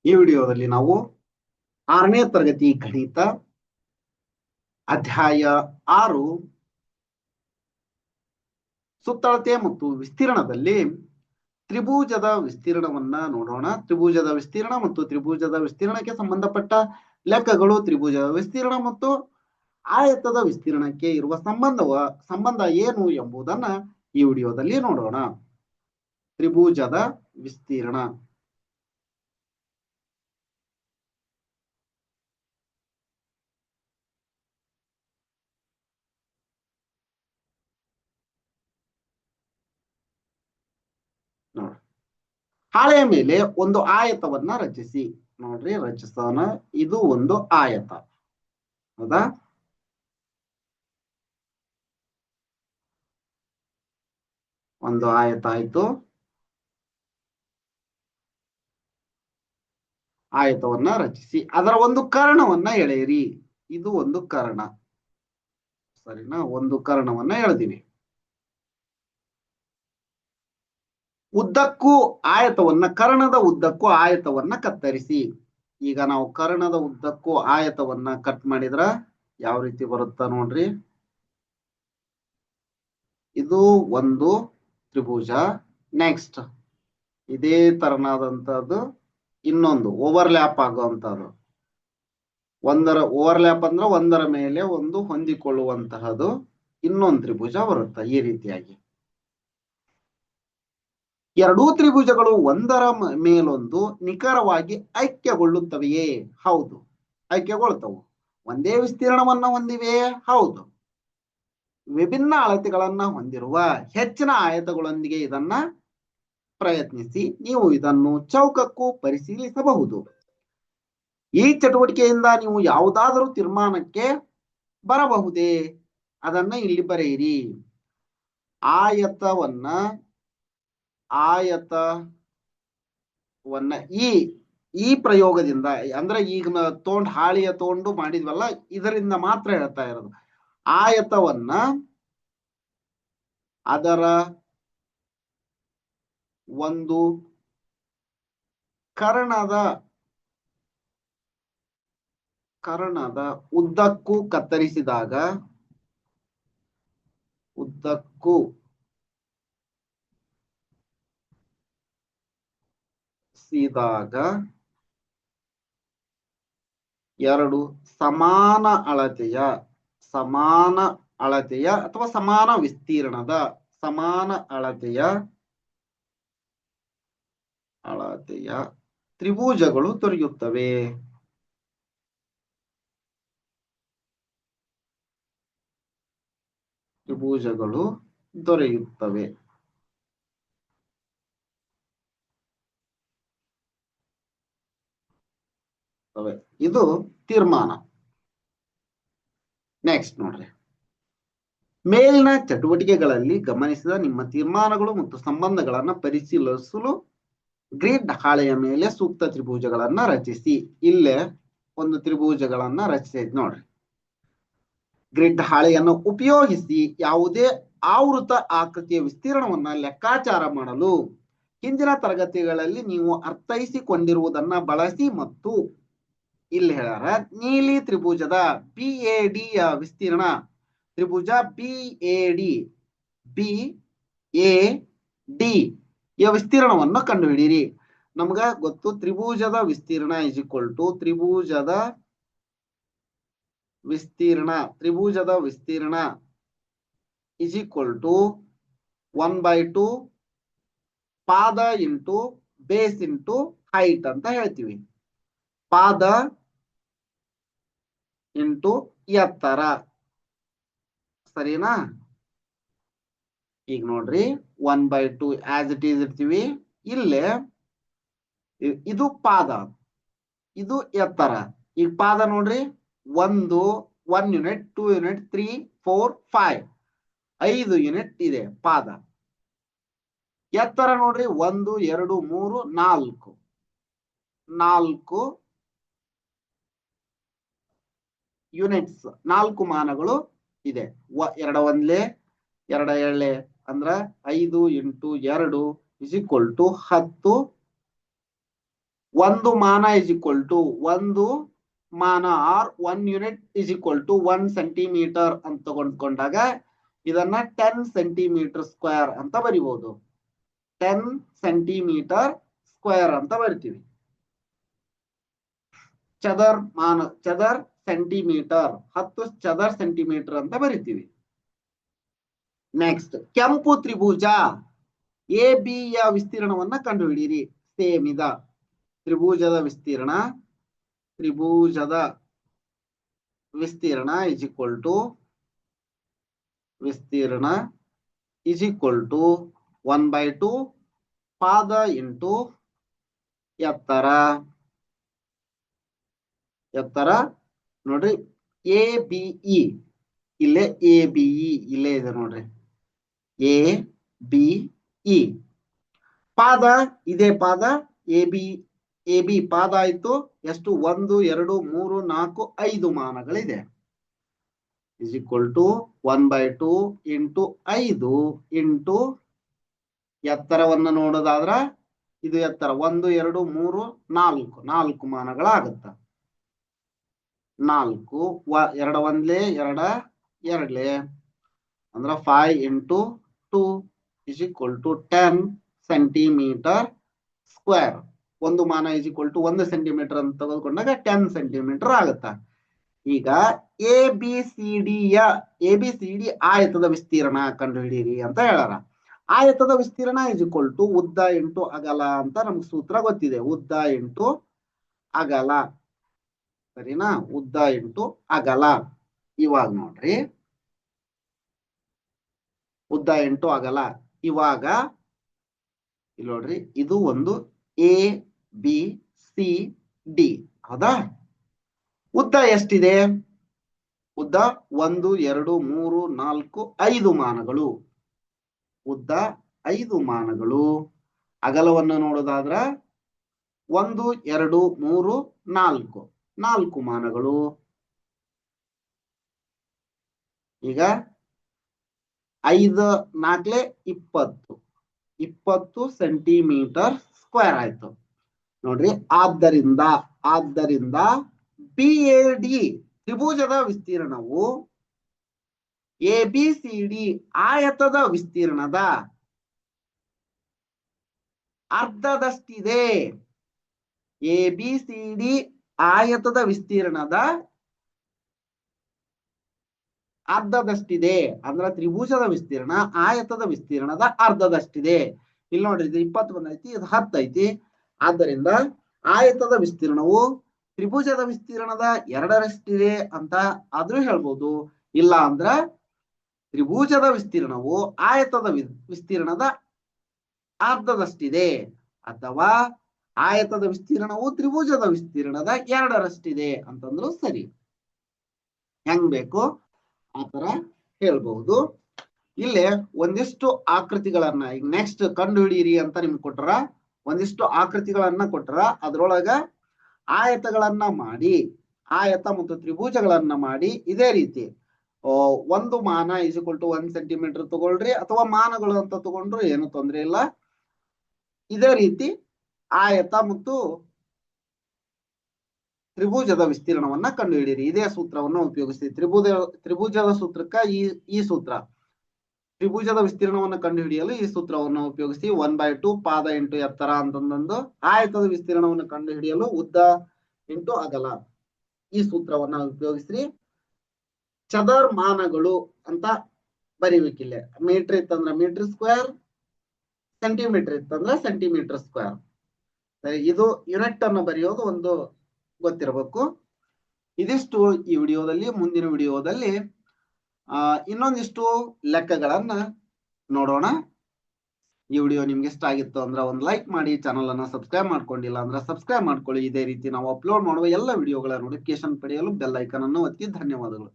ಈ ವಿಡಿಯೋದಲ್ಲಿ ನಾವು 6ನೇ ತರಗತಿ ಗಣಿತ ಅಧ್ಯಾಯ 6 ಸುತ್ತಳತೆ ಮತ್ತು ವಿಸ್ತೀರ್ಣದಲ್ಲಿ ತ್ರಿಭುಜದ ವಿಸ್ತೀರ್ಣವನ್ನ ನೋಡೋಣ. ತ್ರಿಭುಜದ ವಿಸ್ತೀರ್ಣ ಮತ್ತು ತ್ರಿಭುಜದ ವಿಸ್ತೀರ್ಣಕ್ಕೆ ಸಂಬಂಧಪಟ್ಟ ಲೆಕ್ಕಗಳು, ತ್ರಿಭುಜದ ವಿಸ್ತೀರ್ಣ ಮತ್ತು ಆಯತದ ವಿಸ್ತೀರ್ಣಕ್ಕೆ ಇರುವ ಸಂಬಂಧ ಏನು ಎಂಬುದನ್ನ ಈ ವಿಡಿಯೋದಲ್ಲಿ ನೋಡೋಣ. ತ್ರಿಭುಜದ ವಿಸ್ತೀರ್ಣ. ನೋಡ್ರಿ, ಹಾಳೆಯ ಮೇಲೆ ಒಂದು ಆಯತವನ್ನ ರಚಿಸಿ. ನೋಡ್ರಿ, ರಚಿಸೋಣ. ಇದು ಒಂದು ಆಯತ, ಹೌದಾ? ಒಂದು ಆಯತ ಆಯ್ತು. ಆಯತವನ್ನ ರಚಿಸಿ ಅದರ ಒಂದು ಕರ್ಣವನ್ನ ಎಳೆಯಿರಿ. ಇದು ಒಂದು ಕರ್ಣ, ಸರಿನಾ? ಒಂದು ಕರ್ಣವನ್ನ ಎಳೆದಿವಿ. ಉದ್ದಕ್ಕೂ ಆಯತವನ್ನ, ಕರ್ಣದ ಉದ್ದಕ್ಕೂ ಆಯತವನ್ನ ಕತ್ತರಿಸಿ. ಈಗ ನಾವು ಕರ್ಣದ ಉದ್ದಕ್ಕೂ ಆಯತವನ್ನ ಕಟ್ ಮಾಡಿದ್ರ ಯಾವ ರೀತಿ ಬರುತ್ತಾ ನೋಡ್ರಿ. ಇದು ಒಂದು ತ್ರಿಭುಜ. ನೆಕ್ಸ್ಟ್ ಇದೇ ತರನಾದಂತದ್ದು ಇನ್ನೊಂದು ಓವರ್ಲ್ಯಾಪ್ ಆಗುವಂತಹದ್ದು. ಓವರ್ಲ್ಯಾಪ್ ಅಂದ್ರೆ ಒಂದರ ಮೇಲೆ ಒಂದು ಹೊಂದಿಕೊಳ್ಳುವಂತಹದ್ದು ಇನ್ನೊಂದು ತ್ರಿಭುಜ ಬರುತ್ತೆ. ಈ ರೀತಿಯಾಗಿ ಎರಡೂ ತ್ರಿಭುಜಗಳು ಒಂದರ ಮೇಲೊಂದು ನಿಖರವಾಗಿ ಐಕ್ಯಗೊಳ್ಳುತ್ತವೆಯೇ? ಹೌದು, ಐಕ್ಯಗೊಳ್ತವು. ಒಂದೇ ವಿಸ್ತೀರ್ಣವನ್ನ ಹೊಂದಿವೆಯೇ? ಹೌದು. ವಿಭಿನ್ನ ಅಳತೆಗಳನ್ನ ಹೊಂದಿರುವ ಹೆಚ್ಚಿನ ಆಯತಗಳೊಂದಿಗೆ ಇದನ್ನ ಪ್ರಯತ್ನಿಸಿ. ನೀವು ಇದನ್ನು ಚೌಕಕ್ಕೂ ಪರಿಶೀಲಿಸಬಹುದು. ಈ ಚಟುವಟಿಕೆಯಿಂದ ನೀವು ಯಾವುದಾದರೂ ತೀರ್ಮಾನಕ್ಕೆ ಬರಬಹುದೇ? ಅದನ್ನ ಇಲ್ಲಿ ಬರೆಯಿರಿ. ಆಯತವನ್ನ ಈ ಪ್ರಯೋಗದಿಂದ, ಅಂದ್ರೆ ಈಗ ಹಾಳಿಯ ತಗೊಂಡು ಮಾಡಿದ್ವಲ್ಲ, ಇದರಿಂದ ಮಾತ್ರ ಹೇಳ್ತಾ ಇರೋದು. ಆಯತವನ್ನ ಅದರ ಒಂದು ಕರ್ಣದ ಉದ್ದಕ್ಕೂ ಕತ್ತರಿಸಿದಾಗ, ಎರಡು ಸಮಾನ ಅಳತೆಯ ಅಥವಾ ಸಮಾನ ವಿಸ್ತೀರ್ಣದ ಅಳತೆಯ ತ್ರಿಭುಜಗಳು ದೊರೆಯುತ್ತವೆ. ಇದು ತೀರ್ಮಾನ. ನೆಕ್ಸ್ಟ್ ನೋಡ್ರಿ, ಮೇಲಿನ ಚಟುವಟಿಕೆಗಳಲ್ಲಿ ಗಮನಿಸಿದ ನಿಮ್ಮ ತೀರ್ಮಾನಗಳು ಮತ್ತು ಸಂಬಂಧಗಳನ್ನ ಪರಿಶೀಲಿಸಲು ಗ್ರಿಡ್ ಹಾಳೆಯ ಮೇಲೆ ಸೂಕ್ತ ತ್ರಿಭುಜಗಳನ್ನ ರಚಿಸಿ. ಇಲ್ಲೇ ಒಂದು ತ್ರಿಭುಜಗಳನ್ನ ರಚಿಸಿದ್ ನೋಡ್ರಿ. ಗ್ರಿಡ್ ಹಾಳೆಯನ್ನು ಉಪಯೋಗಿಸಿ ಯಾವುದೇ ಆವೃತ ಆಕೃತಿಯ ವಿಸ್ತೀರ್ಣವನ್ನ ಲೆಕ್ಕಾಚಾರ ಮಾಡಲು ಹಿಂದಿನ ತರಗತಿಗಳಲ್ಲಿ ನೀವು ಅರ್ಥೈಸಿಕೊಂಡಿರುವುದನ್ನ ಬಳಸಿ ಮತ್ತು ಇಲ್ಲಿ ಹೇಳ್ಯಾರ, ನೀಲಿ ತ್ರಿಭುಜದ BAD ಯ ವಿಸ್ತೀರ್ಣ, ತ್ರಿಭುಜ BAD ಯ ವಿಸ್ತೀರ್ಣವನ್ನು ಕಂಡುಹಿಡಿಯಿರಿ. ನಮ್ಗ ಗೊತ್ತು, ತ್ರಿಭುಜದ ವಿಸ್ತೀರ್ಣ ಇಸ್ ಈಕ್ವಲ್ ಟು ತ್ರಿಭುಜದ ವಿಸ್ತೀರ್ಣ ಇಸ್ ಈಕ್ವಲ್ ಟು 1/2 ಪಾದ ಇಂಟು ಬೇಸ್ ಇಂಟು ಹೈಟ್ ಅಂತ ಹೇಳ್ತೀವಿ. ಪಾದ ಇಂಟು ಎತ್ತರ, ಸರಿನಾ? ಈಗ ನೋಡ್ರಿ, 1/2 ಆಸ್ ಇಟ್ ಈಸ್ ಇರ್ತೀವಿ. ಇಲ್ಲೇ ಇದು ಪಾದ, ಇದು ಎತ್ತರ. ಈಗ ಪಾದ ನೋಡ್ರಿ, 1 ಯೂನಿಟ್, 2 ಯೂನಿಟ್, 3, 4, 5 5 ಯೂನಿಟ್ ಇದೆ ಪಾದ. ಎತ್ತರ ನೋಡ್ರಿ, 1, 2, 3, 4 ಯೂನಿಟ್ಸ್, 4 ಮಾನಗಳು ಇದೆ. 2 1 2 2 ಅಂದ್ರ 5 × 2 ಇಸ್ ಈಕ್ವಲ್ ಟು 10 ಒಂದು ಮಾನ ಇಸ್ ಈಕ್ವಲ್ ಟು ಒಂದು ಮಾನ or 1 unit is equal to 1 centimetre ಅಂತ ತಗೊಂಡ್ಕೊಂಡಾಗ ಇದನ್ನ 10 ಸೆಂಟಿಮೀಟರ್ ಸ್ಕ್ವೇರ್ ಅಂತ ಬರಿಬಹುದು. 10 ಸೆಂಟಿಮೀಟರ್ ಸ್ಕ್ವೇರ್ ಅಂತ ಬರ್ತೀವಿ. ಚದರ್ ಸೆಂಟಿಮೀಟರ್ 10 ಚದರ್ ಸೆಂಟಿಮೀಟರ್ ಅಂತ ಬರಿತೀವಿ. ನೆಕ್ಸ್ಟ್ ಕೆಂಪು ತ್ರಿಭುಜ ಎ ಬಿ ಯ ವಿಸ್ತೀರ್ಣವನ್ನ ಕಂಡುಹಿಡಿಯಿರಿ. ಸೇಮ್ ಇದ ತ್ರಿಭುಜದ ವಿಸ್ತೀರ್ಣ ಇಸ್ ಈಕ್ವಲ್ ಟು ವಿಸ್ತೀರ್ಣ ಇಸ್ ಈಕ್ವಲ್ ಟು 1/2 ಪಾದ ಇಂಟು ಎತ್ತರ. ನೋಡ್ರಿ ಎ ಬಿ ಇ ಇಲ್ಲೇ ಎ ಬಿ ಇ ಇಲ್ಲೇ ಇದೆ ನೋಡ್ರಿ. ಎ ಬಿ ಇ ಪಾದ ಇದೇ ಪಾದ ಎ ಬಿ ಪಾದ ಆಯ್ತು. ಎಷ್ಟು? 1 2 3 4 5 ಮಾನಗಳಿದೆ. Is equal to 1/2 into 5 into ಎತ್ತರವನ್ನ ನೋಡೋದಾದ್ರ ಇದು ಎತ್ತರ 1 2 3 4 ಮಾನಗಳಾಗುತ್ತ. 4 2 1 2 2 ಅಂದ್ರ 5 into 2 is equal to 10 centimetre square. ಒಂದು ಮಾನ ಇಸ್ ಈಕ್ವಲ್ ಟು 1 ಸೆಂಟಿಮೀಟರ್ ಅಂತ ತೆಗೆದುಕೊಂಡಾಗ 10 ಸೆಂಟಿಮೀಟರ್ ಆಗುತ್ತ. ಈಗ ಎ ಬಿ ಸಿ ಡಿ ಆಯತದ ವಿಸ್ತೀರ್ಣ ಕಂಡುಹಿಡಿಯಿರಿ ಅಂತ ಹೇಳಾರ. ಆಯತದ ವಿಸ್ತೀರ್ಣ ಇಸ್ ಈಕ್ವಲ್ ಟು ಉದ್ದ ಇಂಟು ಅಗಲ ಅಂತ ನಮ್ಗೆ ಸೂತ್ರ ಗೊತ್ತಿದೆ. ಉದ್ದ ಇಂಟು ಅಗಲ, ಸರಿನಾ? ಉದ್ದ ಇಂಟು ಅಗಲ. ಇವಾಗ ನೋಡ್ರಿ, ಉದ್ದ ಇಂಟು ಅಗಲ. ಇವಾಗ ಇಲ್ಲಿ ನೋಡ್ರಿ, ಇದು ಒಂದು ಎ ಬಿ ಸಿ ಡಿ ಹೌದಾ? ಉದ್ದ ಎಷ್ಟಿದೆ? ಉದ್ದ 1 2 3 4 5 ಮಾನಗಳು. ಉದ್ದ 5 ಮಾನಗಳು. ಅಗಲವನ್ನು ನೋಡೋದಾದ್ರ 1 2 3 4 ಮಾನಗಳು. ಈಗ 5 4 20 ಸೆಂಟಿಮೀಟರ್ ಸ್ಕ್ವೇರ್ ಆಯ್ತು ನೋಡ್ರಿ. ಆದ್ದರಿಂದ ಬಿ ಎ ಡಿ ತ್ರಿಭುಜದ ವಿಸ್ತೀರ್ಣವು ಎ ಬಿ ಸಿ ಡಿ ಆಯತದ ವಿಸ್ತೀರ್ಣದ ಅರ್ಧದಷ್ಟಿದೆ. ಎ ಬಿ ಸಿ ಡಿ ಆಯತದ ವಿಸ್ತೀರ್ಣದ ಅರ್ಧದಷ್ಟಿದೆ. ಅಂದ್ರ ತ್ರಿಭುಜದ ವಿಸ್ತೀರ್ಣ ಆಯತದ ವಿಸ್ತೀರ್ಣದ ಅರ್ಧದಷ್ಟಿದೆ. ಇಲ್ಲಿ ನೋಡ್ರಿ, ಇದು 20 ಬಂದೈತಿ, ಇದು 10 ಐತಿ. ಆದ್ದರಿಂದ ಆಯತದ ವಿಸ್ತೀರ್ಣವು ತ್ರಿಭುಜದ ವಿಸ್ತೀರ್ಣದ 2ರಷ್ಟಿದೆ ಅಂತ ಆದ್ರೂ ಹೇಳ್ಬೋದು. ಇಲ್ಲ ಅಂದ್ರ ತ್ರಿಭುಜದ ವಿಸ್ತೀರ್ಣವು ಆಯತದ ವಿಸ್ತೀರ್ಣದ ಅರ್ಧದಷ್ಟಿದೆ, ಅಥವಾ ಆಯತದ ವಿಸ್ತೀರ್ಣವು ತ್ರಿಭುಜದ ವಿಸ್ತೀರ್ಣದ 2ರಷ್ಟಿದೆ ಅಂತಂದ್ರು ಸರಿ. ಹೆಂಗ್ ಬೇಕು ಆತರ ಹೇಳ್ಬಹುದು. ಇಲ್ಲೇ ಒಂದಿಷ್ಟು ಆಕೃತಿಗಳನ್ನ ಈಗ ನೆಕ್ಸ್ಟ್ ಕಂಡು ಹಿಡಿಯಿರಿ ಅಂತ ನಿಮ್ಗೆ ಕೊಟ್ರ. ಒಂದಿಷ್ಟು ಆಕೃತಿಗಳನ್ನ ಕೊಟ್ರ, ಅದ್ರೊಳಗ ಆಯತಗಳನ್ನ ಮಾಡಿ, ಆಯತ ಮತ್ತು ತ್ರಿಭುಜಗಳನ್ನ ಮಾಡಿ ಇದೇ ರೀತಿ ಒಂದು ಮಾನ ಇಸ್ ಈಕ್ವಲ್ ಟು 1 ಸೆಂಟಿಮೀಟರ್ ತಗೊಳ್ರಿ, ಅಥವಾ ಮಾನಗಳು ಅಂತ ತಗೊಂಡ್ರು ಏನು ತೊಂದರೆ ಇಲ್ಲ. ಇದೇ ರೀತಿ ಆಯತ ಮತ್ತು ತ್ರಿಭುಜದ ವಿಸ್ತೀರ್ಣವನ್ನ ಕಂಡುಹಿಡಿಯಿರಿ. ಇದೇ ಸೂತ್ರವನ್ನು ಉಪಯೋಗಿಸಿ. ತ್ರಿಭುಜದ ಸೂತ್ರಕ್ಕ ಈ ಸೂತ್ರ, ತ್ರಿಭುಜದ ವಿಸ್ತೀರ್ಣವನ್ನು ಕಂಡುಹಿಡಿಯಲು ಈ ಸೂತ್ರವನ್ನು ಉಪಯೋಗಿಸಿ. 1/2 ಪಾದ ಇಂಟು ಎತ್ತರ ಅಂತಂದು, ಆಯತದ ವಿಸ್ತೀರ್ಣವನ್ನು ಕಂಡುಹಿಡಿಯಲು ಉದ್ದ ಇಂಟು ಅಗಲ, ಈ ಸೂತ್ರವನ್ನ ಉಪಯೋಗಿಸ್ರಿ. ಚದರ್ ಮಾನಗಳು ಅಂತ ಬರೀಬೇಕಿಲ್ಲ. ಮೀಟರ್ ಇತ್ತಂದ್ರ ಮೀಟರ್ ಸ್ಕ್ವೇರ್, ಸೆಂಟಿಮೀಟರ್ ಇತ್ತಂದ್ರ ಸೆಂಟಿಮೀಟರ್ ಸ್ಕ್ವೇರ್. ಇದು ಯೂನಿಟ್ ಅನ್ನು ಬರೆಯೋದು ಒಂದು ಗೊತ್ತಿರಬೇಕು. ಇದಿಷ್ಟು ಈ ವಿಡಿಯೋದಲ್ಲಿ. ಮುಂದಿನ ವಿಡಿಯೋದಲ್ಲಿ ಇನ್ನೊಂದಿಷ್ಟು ಲೆಕ್ಕಗಳನ್ನ ನೋಡೋಣ. ಈ ವಿಡಿಯೋ ನಿಮ್ಗೆ ಇಷ್ಟ ಆಗಿತ್ತು ಅಂದ್ರೆ ಒಂದು ಲೈಕ್ ಮಾಡಿ, ಚಾನಲ್ ಅನ್ನ ಸಬ್ಸ್ಕ್ರೈಬ್ ಮಾಡ್ಕೊಂಡಿಲ್ಲ ಅಂದ್ರೆ ಸಬ್ಸ್ಕ್ರೈಬ್ ಮಾಡ್ಕೊಳ್ಳಿ. ಇದೇ ರೀತಿ ನಾವು ಅಪ್ಲೋಡ್ ಮಾಡುವ ಎಲ್ಲ ವಿಡಿಯೋಗಳ ನೋಟಿಫಿಕೇಶನ್ ಪಡೆಯಲು ಬೆಲ್ ಐಕಾನ್ ಅನ್ನು ಒತ್ತಿ. ಧನ್ಯವಾದಗಳು.